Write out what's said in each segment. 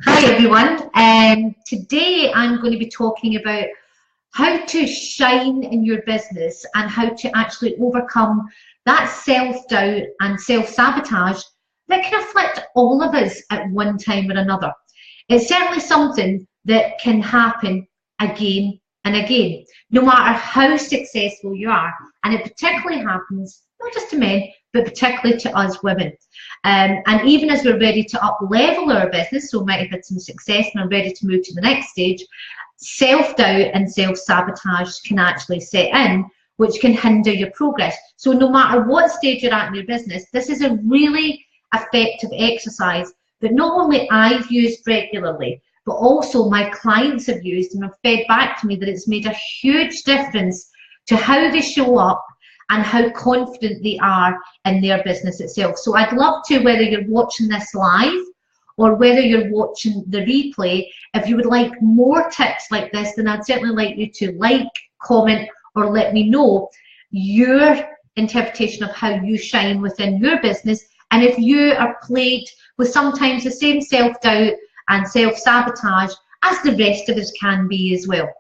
Hi everyone, today I'm going to be talking about how to shine in your business and how to actually overcome that self-doubt and self-sabotage that can afflict all of us at one time or another. It's certainly something that can happen again and again, no matter how successful you are, and it particularly happens not just to men, but particularly to us women. And even as we're ready to up-level our business, so we might have had some success and are ready to move to the next stage, self-doubt and self-sabotage can actually set in, which can hinder your progress. So no matter what stage you're at in your business, this is a really effective exercise that not only I've used regularly, but also my clients have used and have fed back to me that it's made a huge difference to how they show up and how confident they are in their business itself. So I'd love to, whether you're watching this live or whether you're watching the replay, if you would like more tips like this, then I'd certainly like you to like, comment, or let me know your interpretation of how you shine within your business, and if you are plagued with sometimes the same self-doubt and self-sabotage as the rest of us can be as well.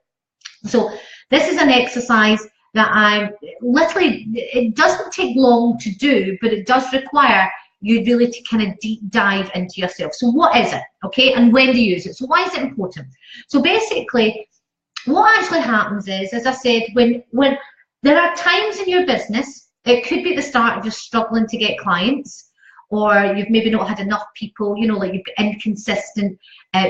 So this is an exercise that I literally, it doesn't take long to do, but it does require you really to kind of deep dive into yourself. So what is it, okay, and when do you use it? So why is it important? So basically, what actually happens is, as I said, when there are times in your business, it could be the start of just struggling to get clients, or you've maybe not had enough people, you know, like you've got inconsistent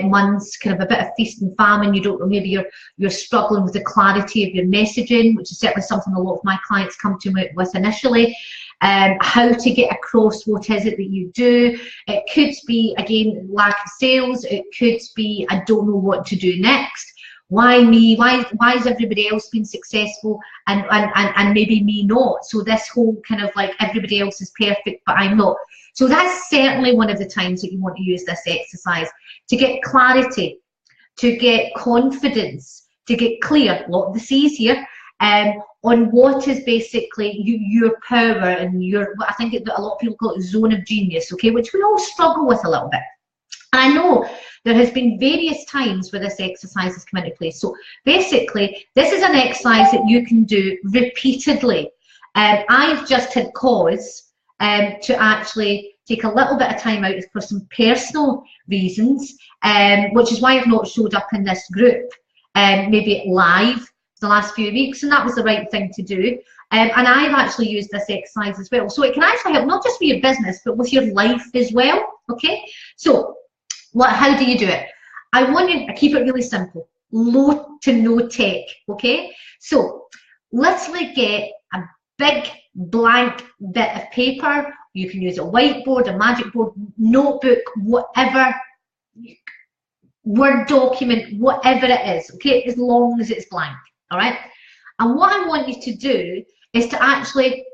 months, kind of a bit of feast and famine. You don't know, maybe you're struggling with the clarity of your messaging, which is certainly something a lot of my clients come to me with initially. How to get across what is it that you do. It could be, again, lack of sales. It could be, I don't know what to do next. Why me? Why has everybody else been successful and maybe me not? So this whole kind of like everybody else is perfect, but I'm not. So that's certainly one of the times that you want to use this exercise to get clarity, to get confidence, to get clear, a lot of the C's here, on what is basically your power and your, I think a lot of people call it zone of genius, okay, which we all struggle with a little bit. And I know there has been various times where this exercise has come into place. So basically, this is an exercise that you can do repeatedly. I've just had cause to actually take a little bit of time out for some personal reasons, which is why I've not showed up in this group, maybe live the last few weeks, and that was the right thing to do. And I've actually used this exercise as well. So it can actually help not just with your business, but with your life as well, okay? So how do you do it? I want you to keep it really simple, low to no tech, okay? So let's get a big blank bit of paper. You can use a whiteboard, a magic board, notebook, whatever, Word document, whatever it is, okay, as long as it's blank, all right? And what I want you to do is to actually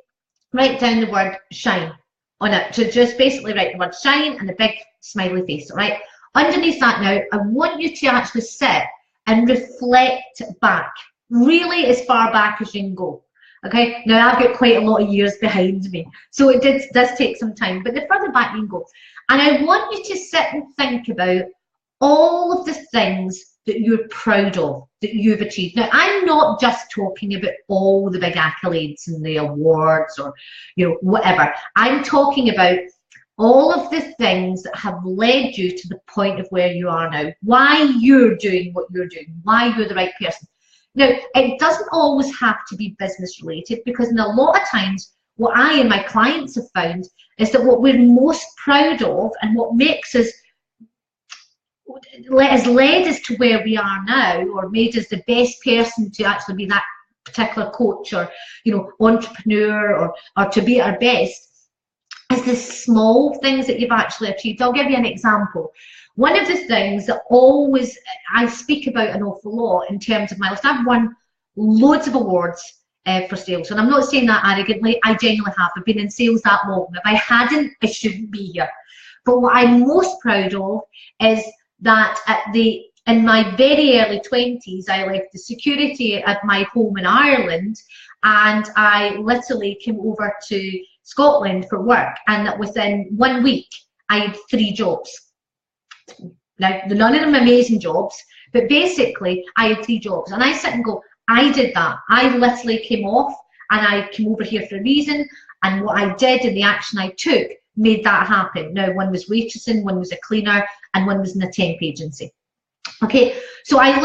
write down the word shine on it. So just basically write the word shine and a big smiley face, all right? Underneath that now, I want you to actually sit and reflect back, really as far back as you can go. Okay, now I've got quite a lot of years behind me, so it does take some time, but the further back you can go. And I want you to sit and think about all of the things that you're proud of, that you've achieved. Now, I'm not just talking about all the big accolades and the awards or, you know, whatever. I'm talking about all of the things that have led you to the point of where you are now, why you're doing what you're doing, why you're the right person. Now, it doesn't always have to be business related, because in a lot of times, what I and my clients have found is that what we're most proud of and what makes us, has led us to where we are now, or made us the best person to actually be that particular coach or, you know, entrepreneur, or to be at our best, is the small things that you've actually achieved. I'll give you an example. One of the things that always I speak about an awful lot in terms of my life, I've won loads of awards for sales, and I'm not saying that arrogantly, I genuinely have. I've been in sales that long. If I hadn't, I shouldn't be here. But what I'm most proud of is that in my very early 20s, I left the security at my home in Ireland, and I literally came over to Scotland for work, and that within 1 week, I had 3 jobs. Now, none of them amazing jobs, but basically I had 3 jobs, and I sit and go, I did that. I literally came off and I came over here for a reason, and what I did and the action I took made that happen. Now, one was waitressing, one was a cleaner, and one was in a temp agency. Okay, so I'm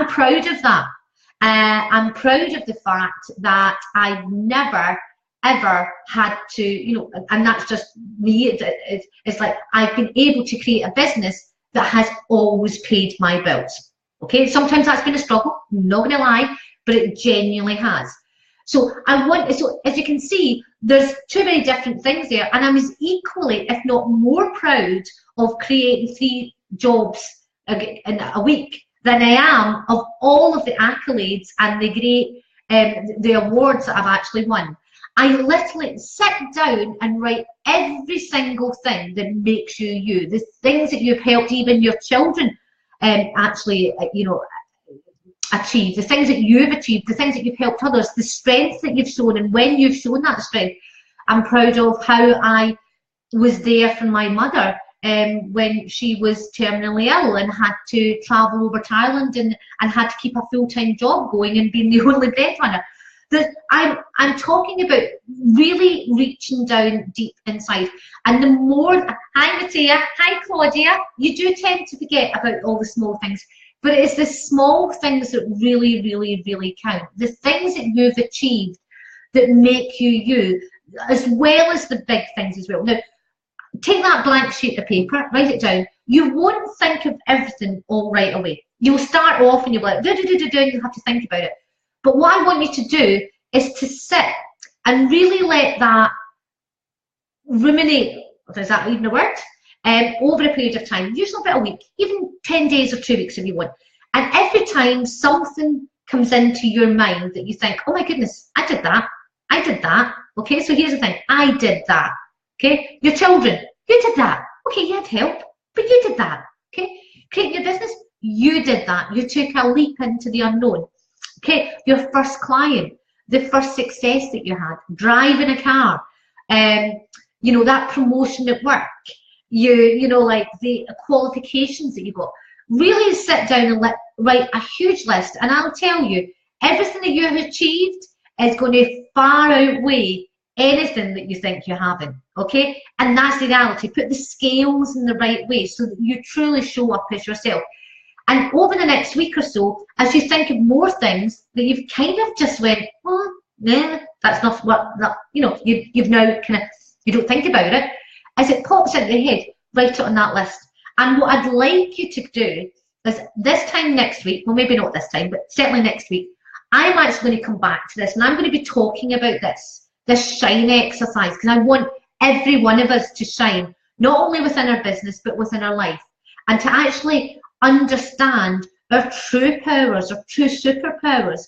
proud of that. I'm proud of the fact that I've never ever had to, you know, and that's just me. It's like I've been able to create a business that has always paid my bills. Okay, sometimes that's been a struggle, not gonna lie, but it genuinely has. So so as you can see, there's two very different things there, and I was equally, if not more proud of creating 3 jobs in a week than I am of all of the accolades and the great the awards that I've actually won. I literally sit down and write every single thing that makes you you, the things that you've helped even your children actually, you know, achieve, the things that you've achieved, the things that you've helped others, the strength that you've shown, and when you've shown that strength. I'm proud of how I was there for my mother when she was terminally ill and had to travel over to Ireland and had to keep a full-time job going and being the only breadwinner. I'm talking about really reaching down deep inside. And the more, hi Matea, hi Claudia, you do tend to forget about all the small things, but it's the small things that really, really, really count. The things that you've achieved that make you you, as well as the big things as well. Now, take that blank sheet of paper, write it down. You won't think of everything all right away. You'll start off and you'll be like, you have to think about it. But what I want you to do is to sit and really let that ruminate, is that even a word? Over a period of time, usually about a week, even 10 days or 2 weeks if you want. And every time something comes into your mind that you think, oh my goodness, I did that. Okay, so here's the thing, I did that. Okay, your children, you did that. Okay, you had help, but you did that. Okay, creating your business, you did that. You took a leap into the unknown. Okay, your first client, the first success that you had, driving a car, you know, that promotion at work, you know, like the qualifications that you got. Really sit down and write a huge list, and I'll tell you, everything that you have achieved is going to far outweigh anything that you think you haven't. Okay, and that's the reality. Put the scales in the right way so that you truly show up as yourself. And over the next week or so, as you think of more things that you've kind of just went, oh, nah, that's not what, you know, you've now kind of, you don't think about it. As it pops into your head, write it on that list. And what I'd like you to do is this time next week, well, maybe not this time, but certainly next week, I'm actually going to come back to this, and I'm going to be talking about this shine exercise, because I want every one of us to shine, not only within our business, but within our life, and to actually understand our true powers, our true superpowers,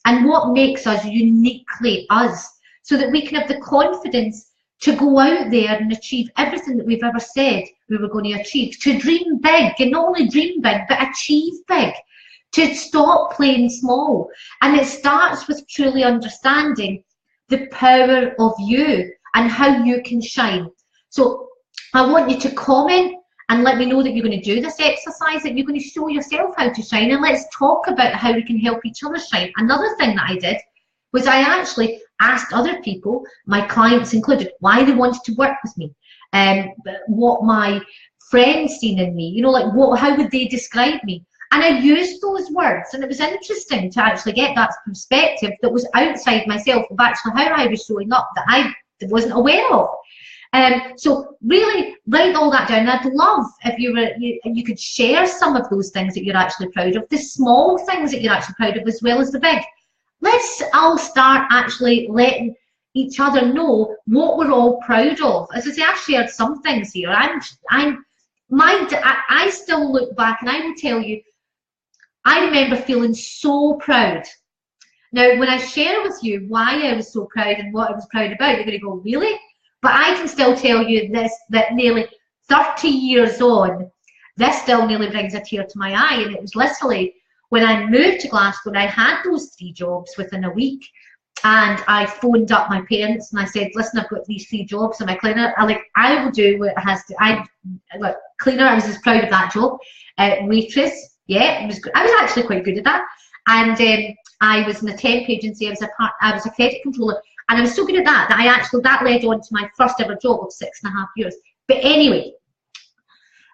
and what makes us uniquely us, so that we can have the confidence to go out there and achieve everything that we've ever said we were going to achieve, to dream big, and not only dream big, but achieve big, to stop playing small. And it starts with truly understanding the power of you and how you can shine. So I want you to comment and let me know that you're going to do this exercise, that you're going to show yourself how to shine, and let's talk about how we can help each other shine. Another thing that I did was I actually asked other people, my clients included, why they wanted to work with me, and what my friends seen in me, you know, like how would they describe me? And I used those words, and it was interesting to actually get that perspective that was outside myself of actually how I was showing up, that I wasn't aware of. So really write all that down. I'd love if you could share some of those things that you're actually proud of, the small things that you're actually proud of as well as the big. Let's all start actually letting each other know what we're all proud of. As I say, I've shared some things here. I still look back and I will tell you, I remember feeling so proud. Now, when I share with you why I was so proud and what I was proud about, you're going to go, really? But I can still tell you this, that nearly 30 years on, this still nearly brings a tear to my eye. And it was literally when I moved to Glasgow and I had those 3 jobs within a week, and I phoned up my parents and I said, listen, I've got these 3 jobs in my clinic. I will do what it has to. cleaner. I was as proud of that job. Waitress, yeah, it was. I was actually quite good at that. And I was in a temp agency. I was a credit controller, and I was so good at that that led on to my first ever job of 6.5 years. But anyway,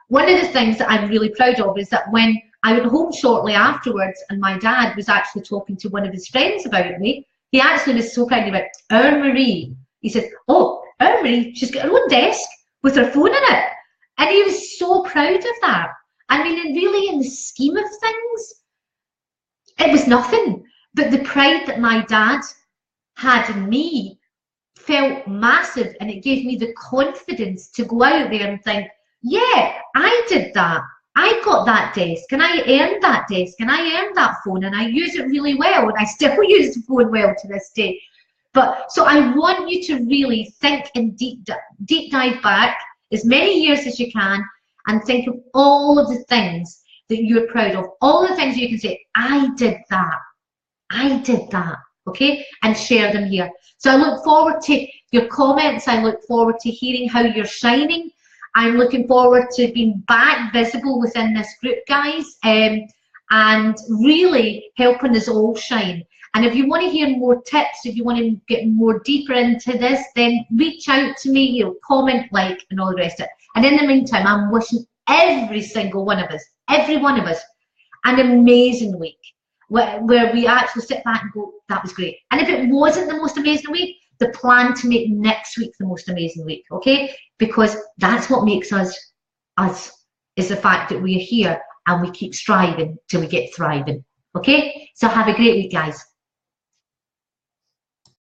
one of the things that I'm really proud of is that when I went home shortly afterwards, and my dad was actually talking to one of his friends about me, he actually was so proud about our Marie. He said, "Oh, our Marie, she's got her own desk with her phone in it," and he was so proud of that. I mean, and really, in the scheme of things, it was nothing, but the pride that my dad had in me felt massive, and it gave me the confidence to go out there and think, yeah, I did that. I got that desk, and I earned that desk, and I earned that phone, and I use it really well, and I still use the phone well to this day. But so I want you to really think and deep dive back as many years as you can, and think of all of the things that you're proud of, all the things you can say, I did that, okay, and share them here. So I look forward to your comments. I look forward to hearing how you're shining. I'm looking forward to being back visible within this group, guys, and really helping us all shine. And if you want to hear more tips, if you want to get more deeper into this, then reach out to me, you know, comment, like, and all the rest of it. And in the meantime, I'm wishing every single one of us, an amazing week where we actually sit back and go, that was great. And if it wasn't the most amazing week, the plan to make next week the most amazing week, okay? Because that's what makes us, is the fact that we're here and we keep striving till we get thriving, okay? So have a great week, guys.